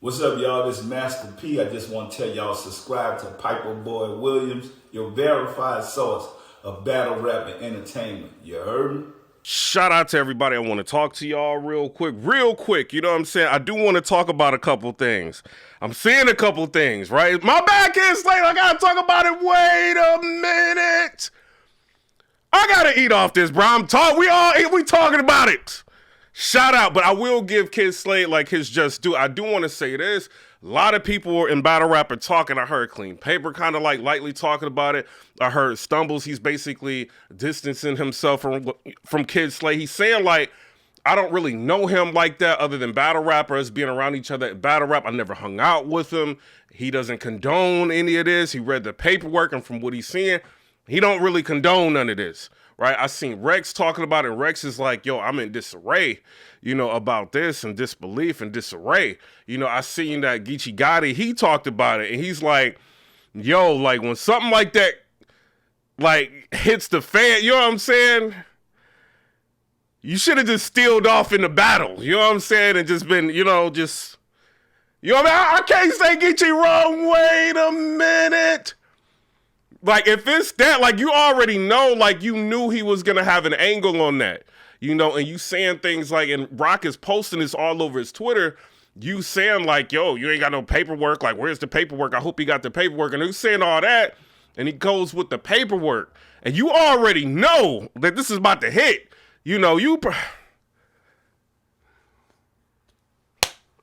What's up, y'all? This is Master P. I just want to tell y'all subscribe to PIPERBOY Williams, your verified source of battle rap and entertainment. You heard me? Shout out to everybody. I want to talk to y'all real quick. You know what I'm saying? I do want to talk about a couple things. I'm seeing a couple things, right? My back is late. I got to talk about it. Wait a minute. I got to eat off this, bro. We talking about it. Shout out, but I will give Kid Slade like his just due. I do want to say this. A lot of people in battle rap are talking. I heard Clean Paper kind of like lightly talking about it. I heard Stumbles. He's basically distancing himself from Kid Slade. He's saying like, I don't really know him like that other than battle rappers being around each other at battle rap. I never hung out with him. He doesn't condone any of this. He read the paperwork, and from what he's seeing, he don't really condone none of this. Right, I seen Rex talking about it, and Rex is like, yo, I'm in disarray, you know, about this and disbelief and disarray. You know, I seen that Geechi, he talked about it, and he's like, yo, like when something like that, like hits the fan, you know what I'm saying? You should have just steeled off in the battle, you know what I'm saying? And just been, you know, just, you know what I mean? I can't say Geechi wrong, wait a minute. Like, if it's that, like, you already know, like, you knew he was going to have an angle on that, you know, and you saying things like, and Roc is posting this all over his Twitter, you saying, like, yo, you ain't got no paperwork, like, where's the paperwork? I hope he got the paperwork, and he's saying all that, and he goes with the paperwork, and you already know that this is about to hit, you know,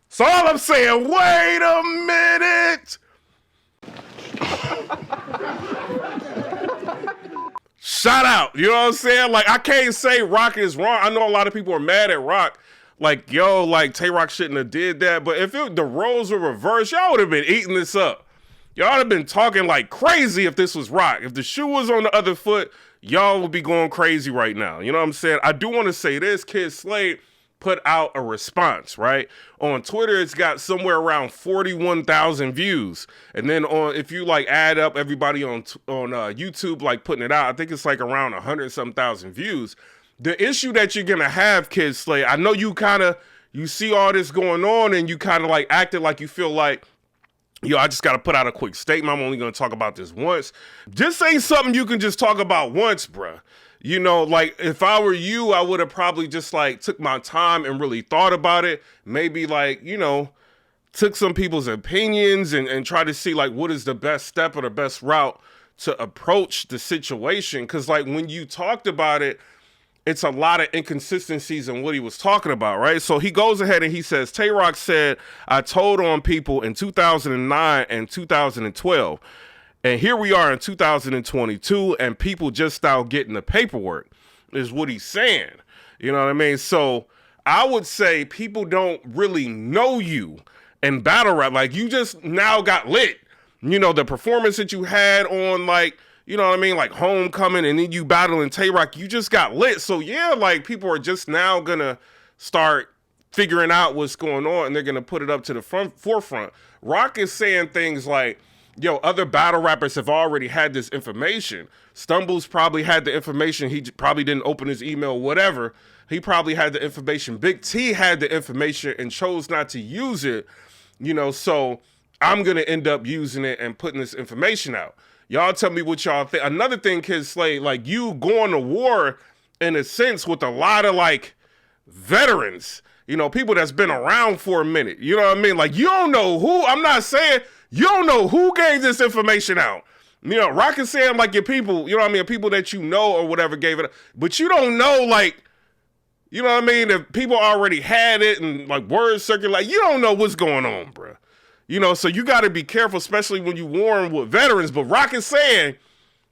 so all I'm saying, wait a minute! Shout out, you know what I'm saying? Like, I can't say Roc is wrong. I know a lot of people are mad at Roc. Like, yo, like, Tay Roc shouldn't have did that. But if the roles were reversed, y'all would have been eating this up. Y'all would have been talking like crazy if this was Roc. If the shoe was on the other foot, y'all would be going crazy right now. You know what I'm saying? I do want to say this. Kid Slade put out a response, right? On Twitter, it's got somewhere around 41,000 views. And then if you like add up everybody on YouTube, like putting it out, I think it's like around 100-some thousand views. The issue that you're going to have, Kid Slade, I know you see all this going on and you kind of like acted like you feel like, yo, I just got to put out a quick statement. I'm only going to talk about this once. This ain't something you can just talk about once, bruh. You know, like, if I were you, I would have probably just, like, took my time and really thought about it. Maybe, like, you know, took some people's opinions and try to see, like, what is the best step or the best route to approach the situation. Because, like, when you talked about it, it's a lot of inconsistencies in what he was talking about, right? So he goes ahead and he says, Tay Roc said, I told on people in 2009 and 2012. And here we are in 2022, and people just out getting the paperwork, is what he's saying. You know what I mean? So I would say people don't really know you in battle rap. Like, you just now got lit. You know, the performance that you had on, like, you know what I mean? Like Homecoming, and then you battling Tay Roc, you just got lit. So yeah, like, people are just now gonna start figuring out what's going on, and they're gonna put it up to the forefront. Roc is saying things like, yo, other battle rappers have already had this information. Stumbles probably had the information. He probably didn't open his email, whatever. He probably had the information. Big T had the information and chose not to use it, you know, so I'm going to end up using it and putting this information out. Y'all tell me what y'all think. Another thing, Kid Slade, like, you going to war, in a sense, with a lot of, like, veterans, you know, people that's been around for a minute. You know what I mean? Like, you don't know who, I'm not saying, you don't know who gave this information out. You know, Roc is saying, like, your people, you know what I mean, people that you know or whatever gave it, but you don't know, like, you know what I mean, if people already had it and, like, words circulate, you don't know what's going on, bro. You know, so you got to be careful, especially when you warn with veterans. But Roc is saying,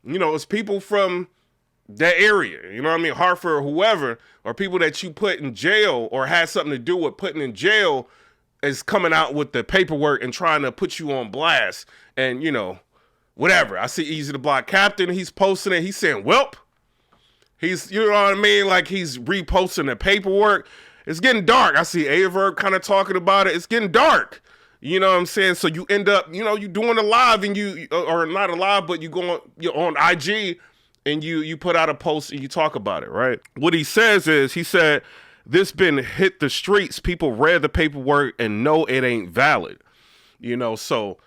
you know, it's people from that area, you know what I mean, Hartford or whoever, or people that you put in jail or had something to do with putting in jail, is coming out with the paperwork and trying to put you on blast and, you know, whatever. I see Eazy the Block Captain, he's posting it. He's saying, welp. He's, you know what I mean? Like, he's reposting the paperwork. It's getting dark. I see Averb kind of talking about it. It's getting dark. You know what I'm saying? So you end up, you know, you doing a live and you, or not a live, but you're on IG and you put out a post and you talk about it, right? What he says is, he said, this been hit the streets, people read the paperwork and know it ain't valid. So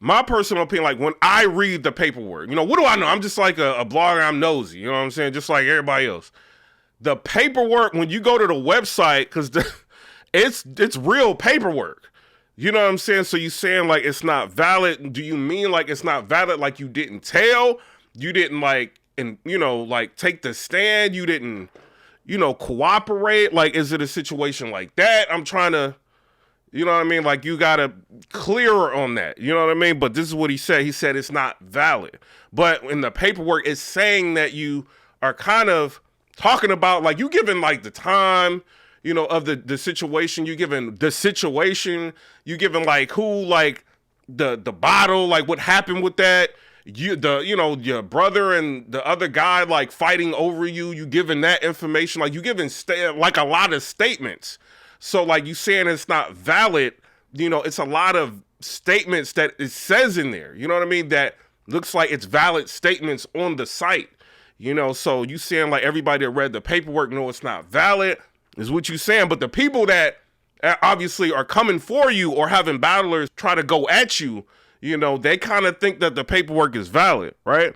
my personal opinion, like when I read the paperwork, what do I know? I'm just like a blogger. I'm nosy. You know what I'm saying? Just like everybody else. The paperwork, when you go to the website, because it's real paperwork. You know what I'm saying? So you saying like it's not valid. Do you mean like it's not valid? Like you didn't tell? You didn't like take the stand? You didn't, cooperate? Like, is it a situation like that? I'm trying to, you know what I mean? Like you got to clearer on that. You know what I mean? But this is what he said. He said it's not valid. But in the paperwork, it's saying that you are kind of talking about like you giving like the time, of the situation, you giving the situation, you giving like who, like the bottle, like what happened with that, your brother and the other guy like fighting over you giving that information, like you giving like a lot of statements. So like you saying it's not valid, it's a lot of statements that it says in there, you know what I mean, that looks like it's valid statements on the site, so you saying like everybody that read the paperwork know it's not valid is what you saying. But the people that obviously are coming for you or having battlers try to go at you, they kind of think that the paperwork is valid, right?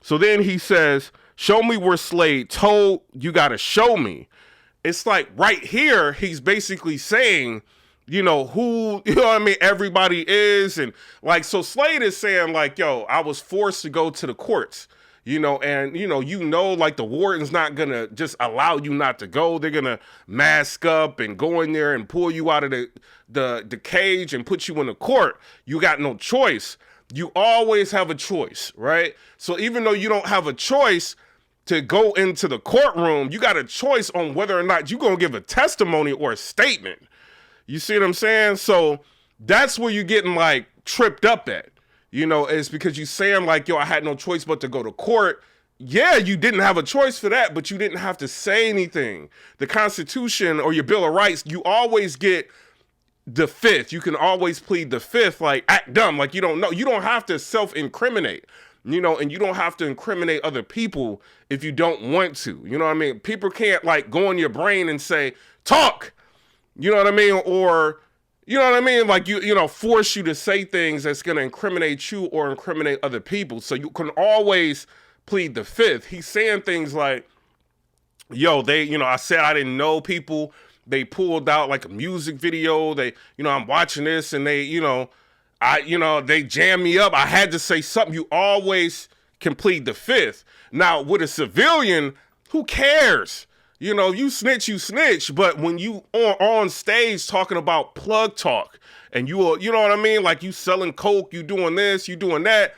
So then he says, show me where Slade told you got to show me. It's like right here, he's basically saying, who, everybody is. And like, so Slade is saying like, yo, I was forced to go to the courts. Like the warden's not going to just allow you not to go. They're going to mask up and go in there and pull you out of the cage and put you in the court. You got no choice. You always have a choice, right? So even though you don't have a choice to go into the courtroom, you got a choice on whether or not you're going to give a testimony or a statement. You see what I'm saying? So that's where you're getting like tripped up at. It's because you saying like, yo, I had no choice but to go to court. Yeah, you didn't have a choice for that, but you didn't have to say anything. The Constitution or your Bill of Rights, you always get the fifth. You can always plead the fifth, like act dumb, like you don't know. You don't have to self-incriminate, and you don't have to incriminate other people if you don't want to. You know what I mean? People can't like go in your brain and say, talk, you know what I mean? Or you know what I mean? Like, force you to say things that's going to incriminate you or incriminate other people. So you can always plead the fifth. He's saying things like, yo, I said I didn't know people. They pulled out like a music video. They, I'm watching this and they, they jammed me up. I had to say something. You always can plead the fifth. Now, with a civilian, who cares? You snitch, but when you on stage talking about plug talk and you know what I mean? Like you selling coke, you doing this, you doing that,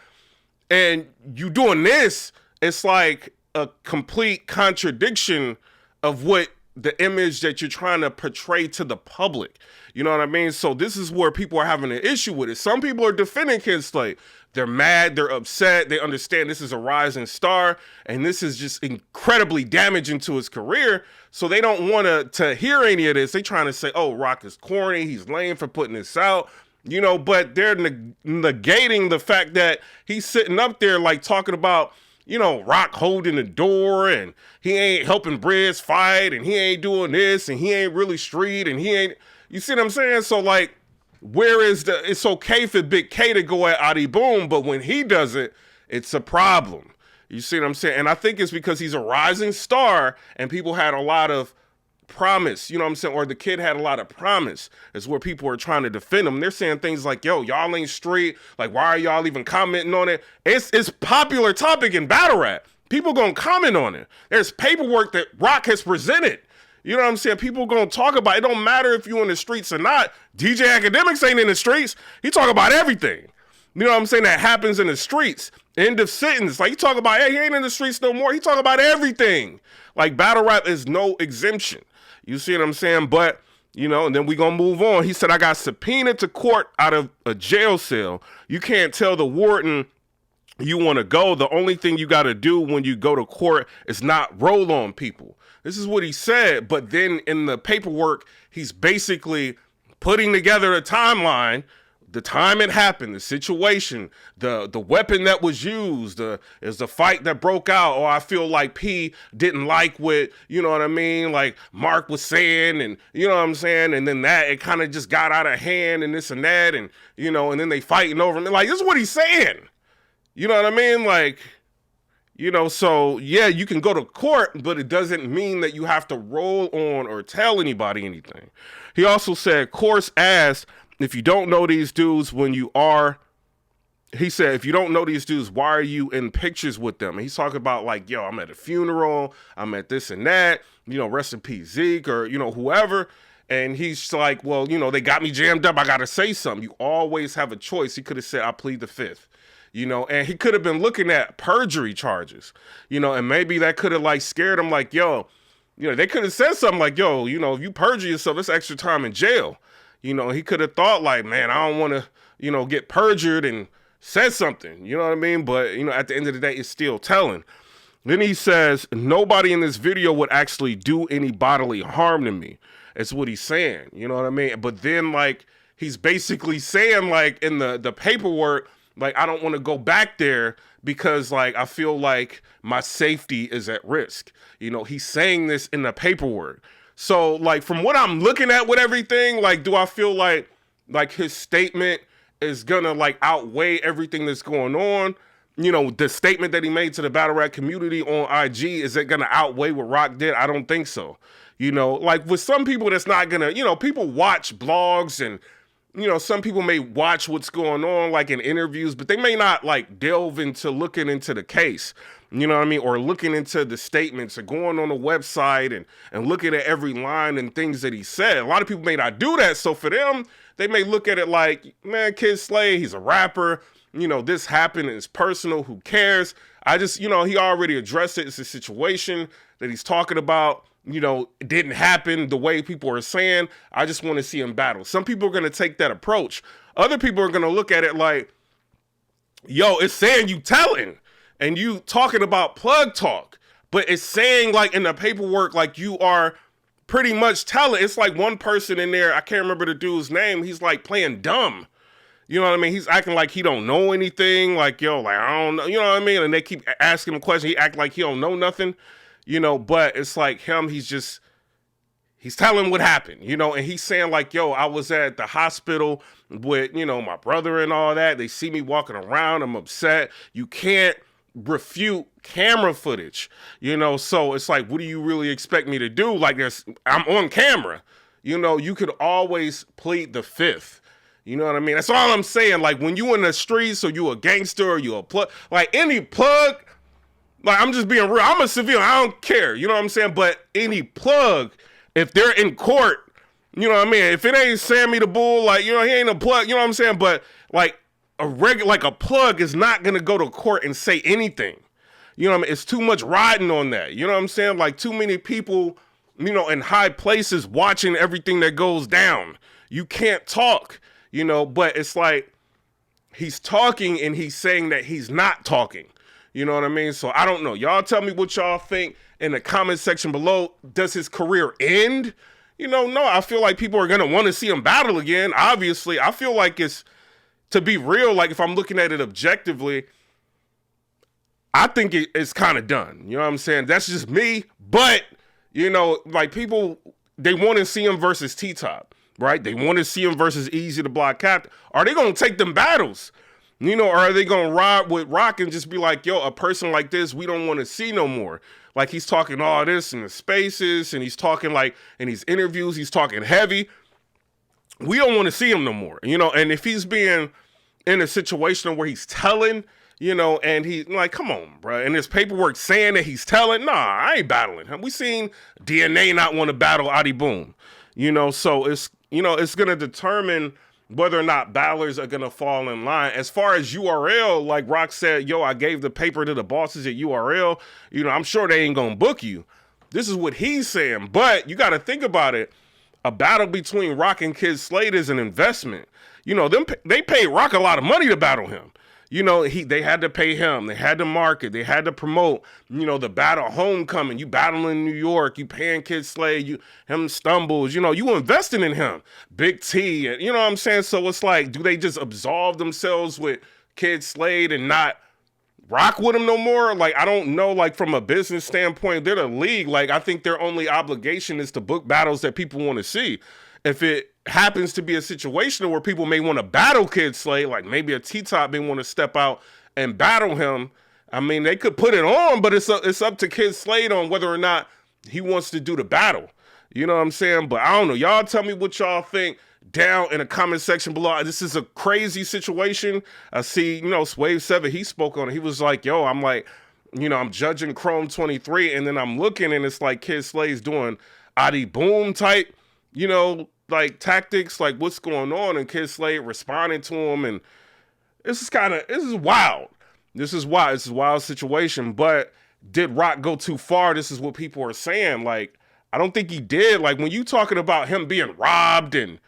and you doing this, it's like a complete contradiction of what the image that you're trying to portray to the public. You know what I mean? So this is where people are having an issue with it. Some people are defending Kid Slade. They're mad, they're upset, they understand this is a rising star, and this is just incredibly damaging to his career, so they don't want to hear any of this. They trying to say, oh, Roc is corny, he's lame for putting this out, but they're negating the fact that he's sitting up there like talking about, Roc holding the door, and he ain't helping Briz fight, and he ain't doing this, and he ain't really street, and he ain't, you see what I'm saying? So like, where is it's okay for Big K to go at Adi Boom, but when he does it, it's a problem. You see what I'm saying? And I think it's because he's a rising star and people had a lot of promise, you know what I'm saying? Or the kid had a lot of promise. It's where people are trying to defend him. They're saying things like, yo, y'all ain't straight. Like, why are y'all even commenting on it? It's popular topic in battle rap. People gonna comment on it. There's paperwork that Roc has presented. You know what I'm saying? People gonna talk about it. It don't matter if you in the streets or not. DJ Academics ain't in the streets. He talk about everything. You know what I'm saying? That happens in the streets. End of sentence. Like, you talk about, hey, he ain't in the streets no more. He talk about everything. Like, battle rap is no exemption. You see what I'm saying? But, and then we gonna move on. He said, I got subpoenaed to court out of a jail cell. You can't tell the warden you want to go. The only thing you got to do when you go to court is not roll on people. This is what he said, but then in the paperwork, he's basically putting together a timeline, the time it happened, the situation, the weapon that was used, is the fight that broke out, or I feel like P didn't like what, you know what I mean, like Mark was saying, and you know what I'm saying, and then that, it kind of just got out of hand, and this and that, and, you know, and then they fighting over me. Like, this is what he's saying. You know what I mean? Like, you know, so yeah, you can go to court, but it doesn't mean that you have to roll on or tell anybody anything. He also said, Course asked, if you don't know these dudes when you are, he said, if you don't know these dudes, why are you in pictures with them? And he's talking about like, yo, I'm at a funeral, I'm at this and that, you know, rest in peace, Zeke, or, you know, whoever. And he's like, well, you know, they got me jammed up, I got to say something. You always have a choice. He could have said, I plead the fifth. You know, and he could have been looking at perjury charges, you know, and maybe that could have like scared him like, yo, you know, they could have said something like, yo, you know, if you perjure yourself, it's extra time in jail. You know, he could have thought like, man, I don't want to, you know, get perjured and said something, you know what I mean? But, you know, at the end of the day, it's still telling. Then he says, nobody in this video would actually do any bodily harm to me. That's what he's saying, you know what I mean? But then like, he's basically saying like in the paperwork, like, I don't want to go back there because, like, I feel like my safety is at risk. You know, he's saying this in the paperwork. So, like, from what I'm looking at with everything, like, do I feel like his statement is gonna, like, outweigh everything that's going on? You know, the statement that he made to the battle rap community on IG, is it gonna outweigh what Roc did? I don't think so. You know, like, with some people, that's not gonna, you know, people watch blogs and, you know, some people may watch what's going on, like in interviews, but they may not like delve into looking into the case, you know what I mean? Or looking into the statements or going on the website and looking at every line and things that he said. A lot of people may not do that. So for them, they may look at it like, man, Kid Slade, he's a rapper. You know, this happened, it's personal, who cares? I just, you know, he already addressed it. It's a situation that he's talking about. You know, it didn't happen the way people are saying. I just want to see him battle. Some people are going to take that approach. Other people are going to look at it like, yo, it's saying you telling and you talking about plug talk, but it's saying like in the paperwork, like you are pretty much telling. It's like one person in there, I can't remember the dude's name. He's like playing dumb. You know what I mean? He's acting like he don't know anything. Like, yo, like, I don't know. You know what I mean? And they keep asking him questions. He act like he don't know nothing. You know, but it's like him, he's telling what happened, you know, and he's saying like, yo, I was at the hospital with, you know, my brother and all that. They see me walking around. I'm upset. You can't refute camera footage, you know? So it's like, what do you really expect me to do? Like I'm on camera, you know, you could always plead the fifth. You know what I mean? That's all I'm saying. Like when you in the streets or you a gangster or you a plug, like any plug, like, I'm just being real. I'm a civilian. I don't care. You know what I'm saying? But any plug, if they're in court, you know what I mean? If it ain't Sammy the Bull, like, you know, he ain't a plug, you know what I'm saying? But like a plug is not going to go to court and say anything. You know what I mean? It's too much riding on that. You know what I'm saying? Like too many people, you know, in high places watching everything that goes down. You can't talk, you know, but it's like he's talking and he's saying that he's not talking. You know what I mean? So I don't know. Y'all tell me what y'all think in the comment section below. Does his career end? You know, no, I feel like people are going to want to see him battle again. Obviously, I feel like it's, to be real, like if I'm looking at it objectively, I think it's kind of done. You know what I'm saying? That's just me. But, you know, like people, they want to see him versus T-Top, right? They want to see him versus Eazy the Block Captain. Are they going to take them battles? You know, or are they going to ride with Roc and just be like, yo, a person like this, we don't want to see no more. Like he's talking all this in the spaces and he's talking like in these interviews, he's talking heavy. We don't want to see him no more, you know? And if he's being in a situation where he's telling, you know, and he like, come on, bro. And his paperwork saying that he's telling, nah, I ain't battling him. We seen DNA not want to battle Adi Boom, you know? So it's, you know, it's going to determine whether or not battlers are going to fall in line. As far as URL, like Roc said, yo, I gave the paper to the bosses at URL. You know, I'm sure they ain't going to book you. This is what he's saying. But you got to think about it. A battle between Roc and Kid Slade is an investment. You know, they paid Roc a lot of money to battle him. You know, they had to pay him. They had to market. They had to promote, you know, the battle homecoming. You battling in New York. You paying Kid Slade. Him stumbles. You know, you investing in him. Big T. You know what I'm saying? So it's like, do they just absolve themselves with Kid Slade and not rock with him no more? Like, I don't know. Like, from a business standpoint, they're the league. Like, I think their only obligation is to book battles that people want to see. If it happens to be a situation where people may want to battle Kid Slade, like maybe a T-Top may want to step out and battle him, I mean, they could put it on, but it's up to Kid Slade on whether or not he wants to do the battle. You know what I'm saying? But I don't know. Y'all tell me what y'all think down in the comment section below. This is a crazy situation. I see, you know, Wave 7, he spoke on it. He was like, yo, I'm like, you know, I'm judging Chrome 23, and then I'm looking, and it's like Kid Slade's doing Adi Boom type, you know, like tactics, like what's going on, and Kid Slade responding to him, and this is wild. This is wild. It's a wild situation. But did Roc go too far? This is what people are saying. Like, I don't think he did. Like, when you talking about him being robbed and,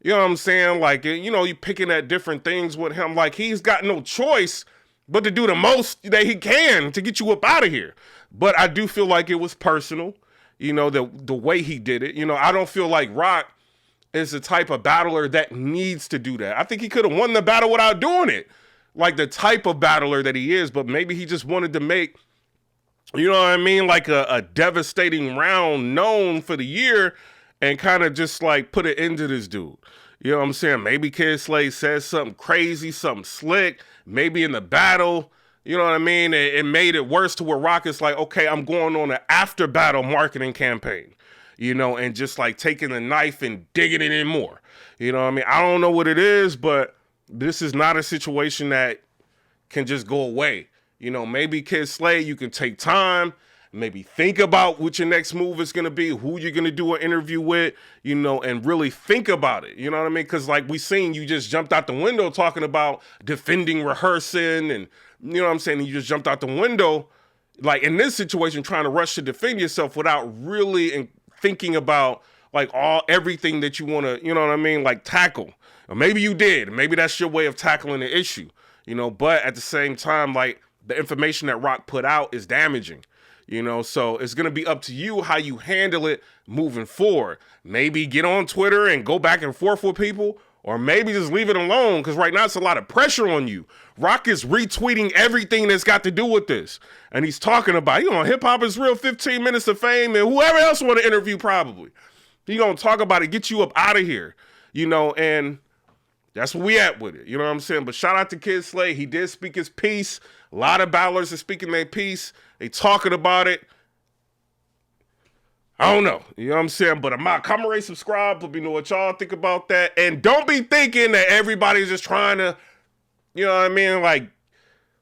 you know what I'm saying? Like, you know, you picking at different things with him. Like, he's got no choice but to do the most that he can to get you up out of here. But I do feel like it was personal, you know, the way he did it. You know, I don't feel like Roc is the type of battler that needs to do that. I think he could have won the battle without doing it. Like the type of battler that he is, but maybe he just wanted to make, you know what I mean, like a devastating round known for the year and kind of just like put an end to this dude. You know what I'm saying? Maybe Kid Slade says something crazy, something slick, maybe in the battle, you know what I mean? It made it worse to where Roc is like, okay, I'm going on an after battle marketing campaign, you know, and just like taking the knife and digging it in more. You know what I mean? I don't know what it is, but this is not a situation that can just go away. You know, maybe Kid Slade, you can take time, maybe think about what your next move is going to be, who you're going to do an interview with, you know, and really think about it. You know what I mean? Because like we seen, you just jumped out the window talking about defending, rehearsing, and you know what I'm saying? You just jumped out the window, like in this situation, trying to rush to defend yourself without really thinking about like everything that you want to, you know what I mean? Like tackle. Or maybe you did. Maybe that's your way of tackling the issue, you know, but at the same time, like the information that Roc put out is damaging, you know, so it's going to be up to you how you handle it moving forward. Maybe get on Twitter and go back and forth with people, or maybe just leave it alone, because right now it's a lot of pressure on you. Roc is retweeting everything that's got to do with this, and he's talking about, you know, hip hop is real, 15 minutes of fame, and whoever else want to interview probably. He gonna talk about it, get you up out of here, you know, and that's where we at with it. You know what I'm saying? But shout out to Kid Slade. He did speak his piece. A lot of battlers are speaking their piece. They talking about it. I don't know. You know what I'm saying? But comment, rate, subscribe. Let me know what y'all think about that. And don't be thinking that everybody's just trying to, you know what I mean, like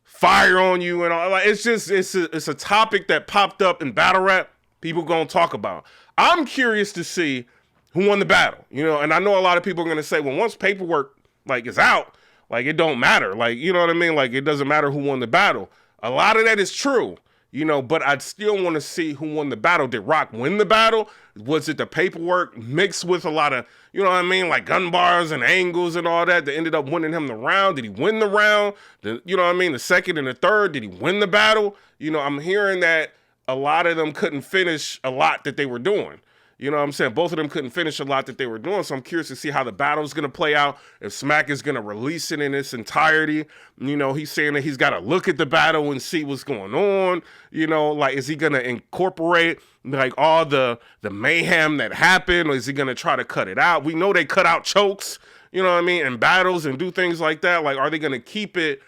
fire on you and all. Like, it's just, it's a topic that popped up in battle rap. People gonna talk about. I'm curious to see who won the battle, you know, and I know a lot of people are going to say, well, once paperwork, like, is out, like, it don't matter. Like, you know what I mean? Like, it doesn't matter who won the battle. A lot of that is true, you know, but I'd still want to see who won the battle. Did Roc win the battle? Was it the paperwork mixed with a lot of, you know what I mean, like gun bars and angles and all that ended up winning him the round? Did he win the round? You know what I mean? The second and the third, did he win the battle? You know, I'm hearing that a lot of them couldn't finish a lot that they were doing. You know what I'm saying? Both of them couldn't finish a lot that they were doing. So I'm curious to see how the battle is going to play out. If Smack is going to release it in its entirety. You know, he's saying that he's got to look at the battle and see what's going on. You know, like, is he going to incorporate like all the mayhem that happened? Or is he going to try to cut it out? We know they cut out chokes, you know what I mean, in battles and do things like that. Like, are they going to keep it,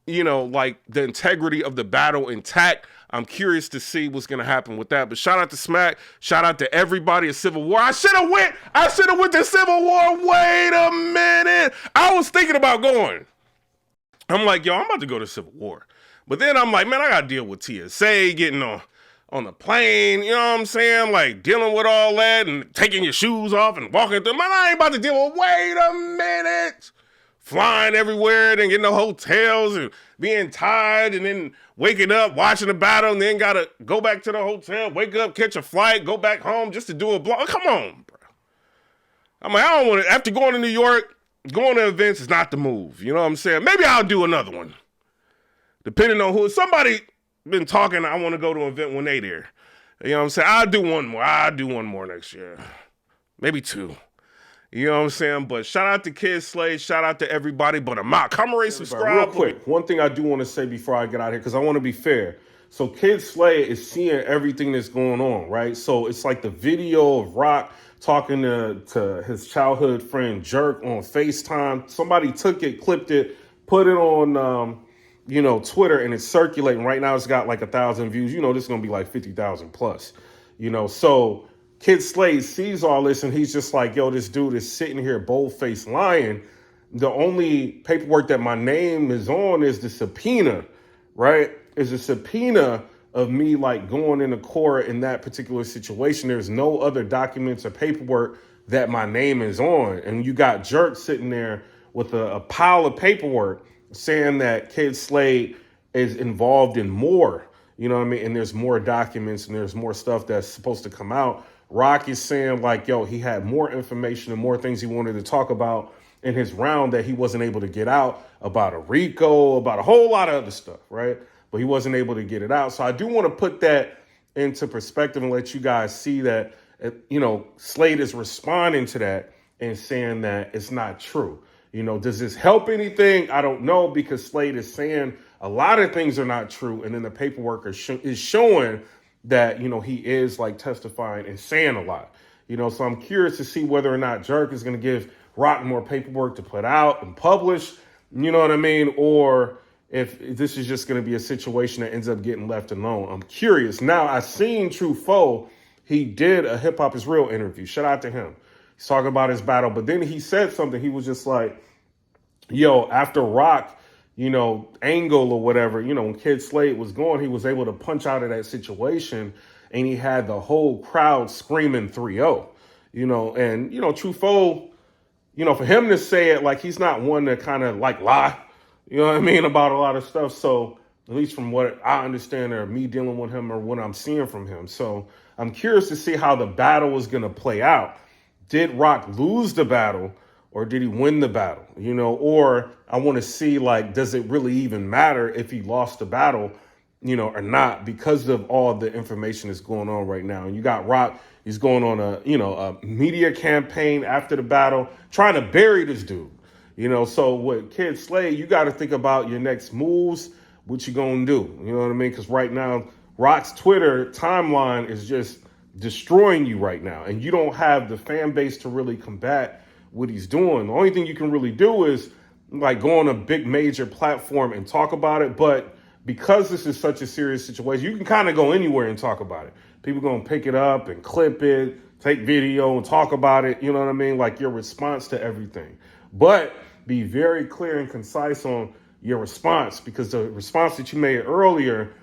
you know, like the integrity of the battle intact? I'm curious to see what's going to happen with that. But shout out to Smack. Shout out to everybody at Civil War. I should have went to Civil War. Wait a minute. I was thinking about going. I'm like, yo, I'm about to go to Civil War. But then I'm like, man, I got to deal with TSA, getting on the plane, you know what I'm saying? Like, dealing with all that and taking your shoes off and walking through. Man, I ain't about to deal with, wait a minute. Flying everywhere, then getting to hotels and being tired, and then waking up, watching the battle, and then gotta go back to the hotel, wake up, catch a flight, go back home just to do a blog. Come on, bro. I'm like, I don't want to, after going to New York, going to events is not the move. You know what I'm saying? Maybe I'll do another one. Depending on who, somebody been talking, I want to go to an event when they there. You know what I'm saying? I'll do one more next year. Maybe 2. You know what I'm saying? But shout out to Kid Slade. Shout out to everybody. But I'm out. Come rate, subscribe. Real quick, one thing I do want to say before I get out of here, because I want to be fair. So Kid Slade is seeing everything that's going on, right? So it's like the video of Roc talking to his childhood friend Jerk on FaceTime. Somebody took it, clipped it, put it on Twitter, and it's circulating. Right now it's got like 1,000 views. This is going to be like 50,000 plus. So Kid Slade sees all this and he's just like, yo, this dude is sitting here bold-faced lying. The only paperwork that my name is on is the subpoena, right? Is a subpoena of me like going into court in that particular situation. There's no other documents or paperwork that my name is on. And you got Jerk sitting there with a pile of paperwork saying that Kid Slade is involved in more, you know what I mean? And there's more documents and there's more stuff that's supposed to come out. Roc is saying like, yo, he had more information and more things he wanted to talk about in his round that he wasn't able to get out, about a RICO, about a whole lot of other stuff, right? But he wasn't able to get it out. So I do want to put that into perspective and let you guys see that, Slade is responding to that and saying that it's not true. Does this help anything? I don't know, because Slade is saying a lot of things are not true. And then the paperwork is showing that, he is like testifying and saying a lot, so I'm curious to see whether or not Jerk is going to give Roc more paperwork to put out and publish, you know what I mean? Or if this is just going to be a situation that ends up getting left alone. I'm curious. Now, I seen True Foe. He did a Hip Hop Is Real interview. Shout out to him. He's talking about his battle. But then he said something. He was just like, yo, after Roc, angle or whatever, when Kid Slade was gone, he was able to punch out of that situation and he had the whole crowd screaming 3-0, and, True Foe, for him to say it, like, he's not one to kind of like lie, about a lot of stuff. So at least from what I understand or me dealing with him or what I'm seeing from him. So I'm curious to see how the battle is going to play out. Did Roc lose the battle? Or did he win the battle? Or I want to see, like, does it really even matter if he lost the battle, or not, because of all the information that's going on right now. And you got Roc, he's going on a media campaign after the battle, trying to bury this dude. So with Kid Slade, you got to think about your next moves, what you going to do. You know what I mean? Because right now, Roc's Twitter timeline is just destroying you right now. And you don't have the fan base to really combat what he's doing. The only thing you can really do is like go on a big major platform and talk about it. But because this is such a serious situation, you can kind of go anywhere and talk about it. People going to pick it up and clip it, take video and talk about it. You know what I mean? Like your response to everything. But be very clear and concise on your response, because the response that you made earlier,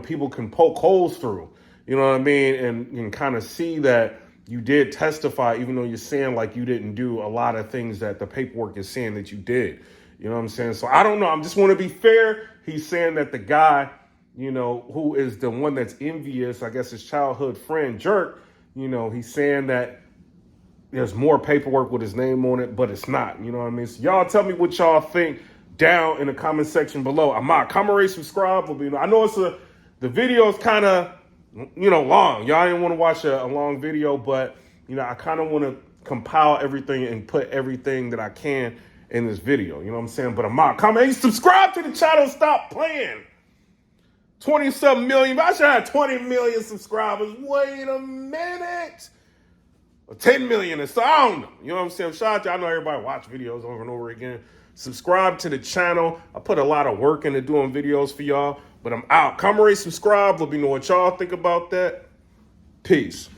people can poke holes through. You know what I mean? And kind of see that you did testify, even though you're saying like you didn't do a lot of things that the paperwork is saying that you did. You know what I'm saying? So I don't know. I just want to be fair. He's saying that the guy, who is the one that's envious, I guess his childhood friend, Jerk, he's saying that there's more paperwork with his name on it, but it's not. You know what I mean? So y'all tell me what y'all think down in the comment section below. I'm out. Comment, rate, subscribe. I know the video is kind of, long. Y'all didn't want to watch a long video, but, I kind of want to compile everything and put everything that I can in this video. You know what I'm saying? But I'm out. Comment, subscribe to the channel. Stop playing. 20-something million. I should have 20 million subscribers. Wait a minute. 10 million or so. I don't know. You know what I'm saying? Shout out to, I know everybody watch videos over and over again. Subscribe to the channel. I put a lot of work into doing videos for y'all, but I'm out. Comment, rate, subscribe. Let me know what y'all think about that. Peace.